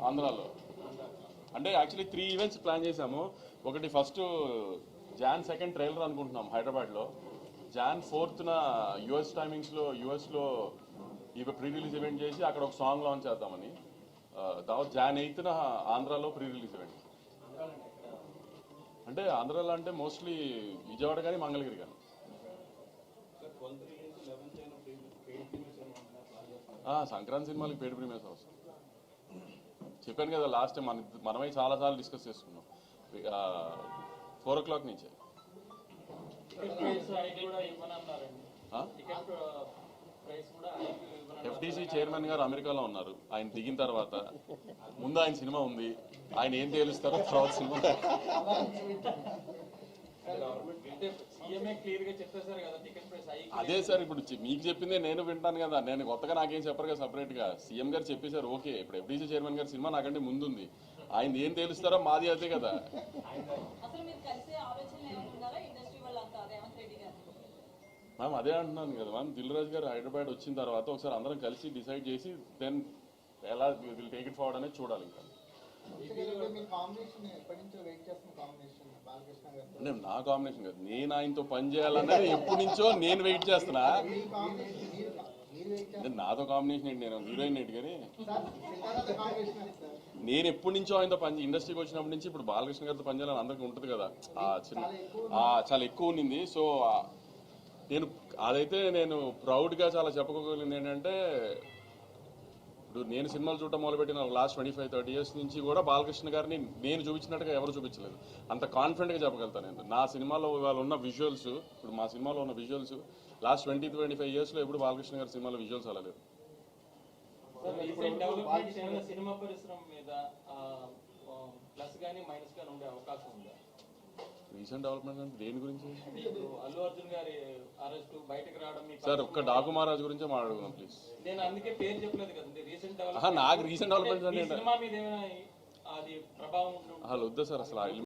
ఆంధ్రాలో. అంటే actually 3 events plan చేశాము. ఒకటి ఫస్ట్ Jan 2 ట్రైలర్ అనుకుంటున్నాం హైదరాబాద్లో. Jan 4న యుఎస్ టైమింగ్స్లో యుఎస్లో ప్రీ రిలీజ్ ఈవెంట్ చేసి అక్కడ ఒక సాంగ్ లాంచ్ చేద్దామని. తర్వాత Jan 8న ఆంధ్రాలో ప్రీ రిలీజ్ ఈవెంట్. అంటే ఆంధ్రాలో అంటే మోస్ట్లీ విజయవాడ కానీ మంగళగిరి కానీ. సంక్రాంతి సినిమాలకి పెయిడ్ ప్రీమియర్స్ అవసరం. చెప్పాను కదా లాస్ట్ టైం మనమే చాలాసార్లు డిస్కస్ చేసుకున్నాం. 4 o'clock నుంచే. FTC చైర్మన్ గారు అమెరికాలో ఉన్నారు. ఆయన దిగిన తర్వాత ముందు ఆయన సినిమా ఉంది, ఆయన ఏం తేలుస్తారో తర్వాత సినిమా. అదే సార్ ఇప్పుడు మీకు చెప్పిందే నేను వింటాను కదా, నేను కొత్తగా నాకేం చెప్పరు కదా సపరేట్గా. సీఎం గారు చెప్పేశారు ఓకే. ఇప్పుడు FTC చైర్మన్ గారి సినిమా నాకంటే ముందుంది, ఆయన ఏం తేలుస్తారో మాది అదే కదా. మ్యామ్ అదే అంటున్నాను కదా మ్యామ్, దిల్ రాజు గారు హైదరాబాద్ వచ్చిన తర్వాత ఒకసారి అందరం కలిసి డిసైడ్ చేసి దెన్ ఎలా విల్ టేక్ ఇట్ ఫార్వర్డ్ అనేది చూడాలి. ఇంకా నా కాంబినేషన్ కాదు, నేను ఆయనతో పని చేయాలన్నది ఎప్పటి నుంచో నేను వెయిట్ చేస్తున్నా. నాతో కాంబినేషన్ ఏంటి, నేను హీరోయిన్ ఏంటి, కానీ నేను ఎప్పటి నుంచో ఆయనతో ఇండస్ట్రీకి వచ్చినప్పటి నుంచి ఇప్పుడు బాలకృష్ణ గారితో పనిచేయాలని అందరికీ ఉంటుంది కదా, చాలా ఎక్కువ ఉన్నింది. సో నేను అదైతే నేను ప్రౌడ్గా చాలా చెప్పుకోగలిగింది ఏంటంటే, ఇప్పుడు నేను సినిమాలు చూడటం మొదలుపెట్టిన లాస్ట్ 25-30 years నుంచి కూడా బాలకృష్ణ గారిని నేను చూపించినట్టుగా ఎవరు చూపించలేదు. అంత కాన్ఫిడెంట్గా చెప్పగలుగుతాను నేను. నా సినిమాలో ఇవాళ ఉన్న విజువల్స్, ఇప్పుడు మా సినిమాలో ఉన్న విజువల్స్ లాస్ట్ 20-25 yearsలో ఎప్పుడు బాలకృష్ణ గారి సినిమాలో విజువల్స్ అలా లేదు. సినిమా పరిశ్రమ మీద ప్లస్ గానీ మైనస్ గానీ ఉండే అవకాశం ఉందా? రీసెంట్ డెవలప్మెంట్ అంటే దేని గురించి? అల్లు అర్జున్ గారి అరెస్ట్ బయటకు రావడం. సార్ ఒక్క డాకు మహారాజ్ గురించే మాట్లాడుకుందాం ప్లీజ్. నేను అందుకే పేరు చెప్పలేదు కదండి. రీసెంట్ డెవలప్మెంట్ నాకు రీసెంట్ డెవలప్మెంట్ అంటే సినిమా మీద ఏమైనా అది ప్రభావం వద్దా సార్ అసలు.